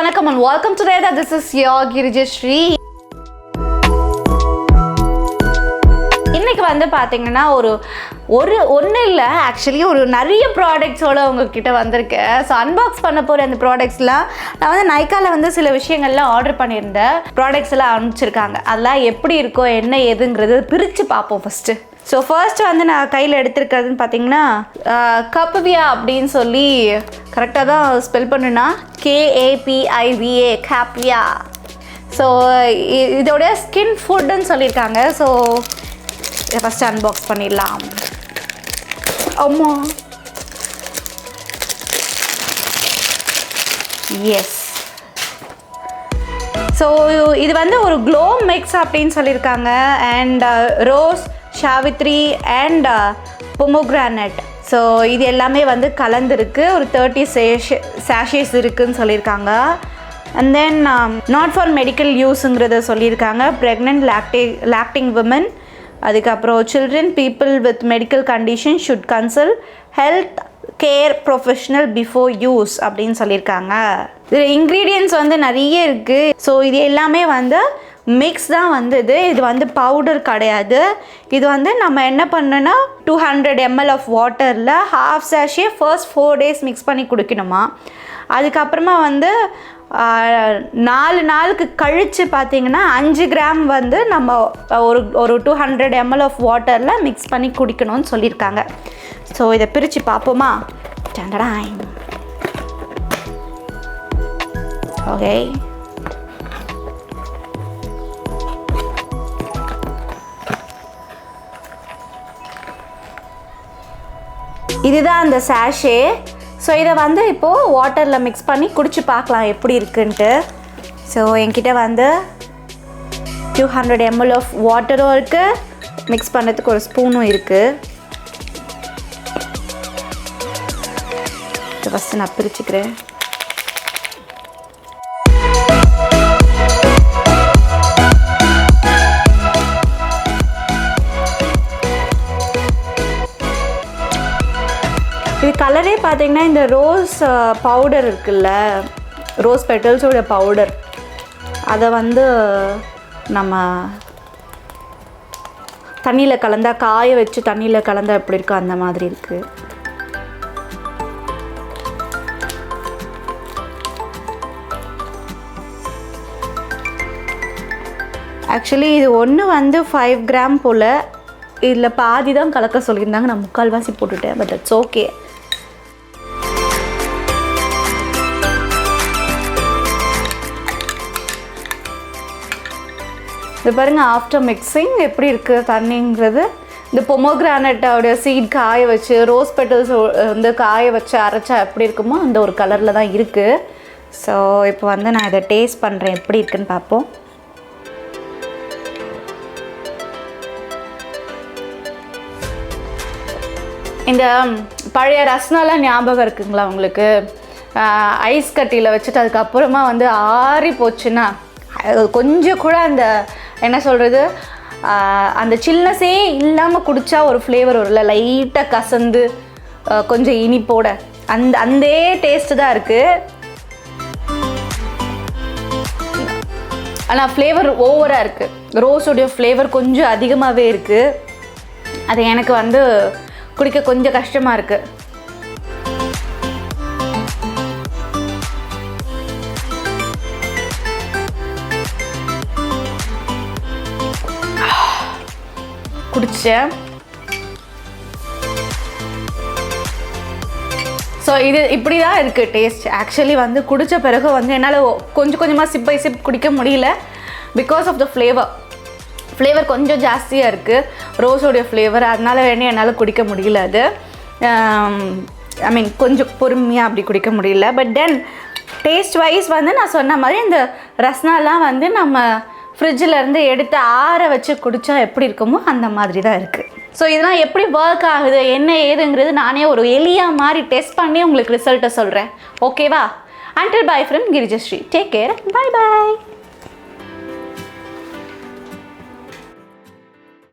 வணக்கம் and welcome to REDHA. This is your Girijae Sree. இன்னைக்கு வந்து பாத்தீங்கன்னா ஒண்ணு இல்ல ஆக்சுவலி ஒரு நிறைய ப்ராடக்ட்ஸோட உங்ககிட்ட வந்திருக்கேன். ஸோ அன்பாக்ஸ் பண்ண போற அந்த ப்ராடக்ட்ஸ்லாம் நான் வந்து நைக்கால வந்து சில விஷயங்கள்லாம் ஆர்டர் பண்ணியிருந்தேன். ப்ராடக்ட்ஸ் எல்லாம் அனுப்பிச்சிருக்காங்க. அதெல்லாம் எப்படி இருக்கோ என்ன ஏதுங்கிறது பிரித்து பார்ப்போம் ஃபர்ஸ்ட். ஸோ ஃபர்ஸ்ட் வந்து நான் கையில் எடுத்திருக்கிறதுன்னு பார்த்தீங்கன்னா கப்பிவியா அப்படின்னு சொல்லி கரெக்டாக தான் ஸ்பெல் பண்ணுனா KAPIVA காப்பியா. ஸோ இதோடைய ஸ்கின் ஃபுட்டுன்னு சொல்லியிருக்காங்க. ஸோ ஃபஸ்ட்டு அன்பாக்ஸ் பண்ணிடலாம். அம்மா எஸ். ஸோ இது வந்து ஒரு க்ளோ மிக்ஸ் அப்படின்னு சொல்லியிருக்காங்க. And rose, Savitri and pomegranate. So இது எல்லாமே வந்து கலந்துருக்கு. ஒரு 30 சாஷேஸ் இருக்குதுன்னு சொல்லியிருக்காங்க. And then not for medical யூஸுங்கிறத சொல்லியிருக்காங்க. ப்ரெக்னென்ட் லாக்டிங் விமன், அதுக்கப்புறம் children, people with medical condition should consult health care professional before use அப்படின்னு சொல்லியிருக்காங்க. இது இன்க்ரீடியன்ட்ஸ் வந்து நிறைய இருக்குது. ஸோ இது எல்லாமே வந்து மிக்ஸ் தான் வந்தது. இது வந்து பவுடர் கிடையாது. இது வந்து நம்ம என்ன பண்ணோன்னா 200 ml ஆஃப் வாட்டரில் ½ சாஷே ஃபர்ஸ்ட் 4 days மிக்ஸ் பண்ணி குடிக்கணுமா. அதுக்கப்புறமா வந்து 4 நாளுக்கு கழித்து பார்த்திங்கன்னா 5 கிராம் வந்து நம்ம ஒரு 200 ml ஆஃப் வாட்டரில் மிக்ஸ் பண்ணி குடிக்கணும்னு சொல்லியிருக்காங்க. ஸோ இதை பிரித்து பார்ப்போமா. ஓகே, இதுதான் அந்த சாஷே. ஸோ இதை வந்து இப்போது வாட்டரில் மிக்ஸ் பண்ணி குடிச்சு பார்க்கலாம் எப்படி இருக்குன்ட்டு. ஸோ என்கிட்ட வந்து 200 ml ஆஃப் வாட்டரும் இருக்குது, மிக்ஸ் பண்ணுறதுக்கு ஒரு ஸ்பூனும் இருக்குது. இதை ஃபஸ்ட்டு நான் பிரிச்சுக்கிறேன். இது கலரே பார்த்தீங்கன்னா இந்த ரோஸ் பவுடர் இருக்குல்ல, ரோஸ் பெட்டல்ஸோட பவுடர், அதை வந்து நம்ம தண்ணியில் கலந்தால், காய வச்சு தண்ணியில் கலந்தால் எப்படி இருக்கோ அந்த மாதிரி இருக்குது. ஆக்சுவலி இது ஒன்று வந்து 5 கிராம் போல். இதில் பாதி தான் கலக்க சொல்லியிருந்தாங்க. நான் 3/4 போட்டுட்டேன். But it's okay. இது பாருங்கள், ஆஃப்டர் மிக்சிங் எப்படி இருக்குது தண்ணிங்கிறது. இந்த பொமோகிரானட்டோடைய சீட் காய வச்சு, ரோஸ் பெட்டல்ஸ் வந்து காய வச்சு அரைச்சா எப்படி இருக்குமோ அந்த ஒரு கலரில் தான் இருக்குது. ஸோ இப்போ வந்து நான் இதை டேஸ்ட் பண்ணுறேன் எப்படி இருக்குன்னு பார்ப்போம். இந்த பழைய ரஸ்னாலாம் ஞாபகம் இருக்குங்களா உங்களுக்கு? ஐஸ் கட்டியில் வச்சுட்டு அதுக்கப்புறமா வந்து ஆறி போச்சுன்னா கொஞ்சம் கூட அந்த என்ன சொல்கிறது, அந்த சில்னஸே இல்லாமல் குடித்தா ஒரு ஃப்ளேவர் வரும்ல, லைட்டாக கசந்து கொஞ்சம் இனிப்போட அந்த டேஸ்ட்டு தான் இருக்குது. ஆனால் ஃப்ளேவர் ஓவராக இருக்குது. ரோஸோடைய ஃப்ளேவர் கொஞ்சம் அதிகமாகவே இருக்குது. அது எனக்கு வந்து குடிக்க கொஞ்சம் கஷ்டமாக இருக்குது. குடிச்சேன். ஸோ இது இப்படி தான் இருக்குது டேஸ்ட். ஆக்சுவலி வந்து குடித்த பிறகு வந்து என்னால் கொஞ்சம் கொஞ்சமாக சிப் பை சிப் குடிக்க முடியல. பிகாஸ் ஆஃப் த ஃப்ளேவர் கொஞ்சம் ஜாஸ்தியாக இருக்குது, ரோஸோடைய ஃப்ளேவர். அதனால் வேணே என்னால் குடிக்க முடியல. அது ஐ மீன் கொஞ்சம் பொறுமையாக அப்படி குடிக்க முடியல. பட் தென் டேஸ்ட் வைஸ் வந்து நான் சொன்ன மாதிரி இந்த ரஸ்னாலாம் வந்து நம்ம ஃப்ரிட்ஜிலேருந்து எடுத்து ஆற வச்சு குடித்தா எப்படி இருக்குமோ அந்த மாதிரி தான் இருக்குது. ஸோ இதெல்லாம் எப்படி ஒர்க் ஆகுது என்ன ஏதுங்கிறது நானே ஒரு எளியா மாதிரி டெஸ்ட் பண்ணி உங்களுக்கு ரிசல்ட்டை சொல்கிறேன். ஓகேவா? Until bye from Girijae Sree. Take care. Bye bye.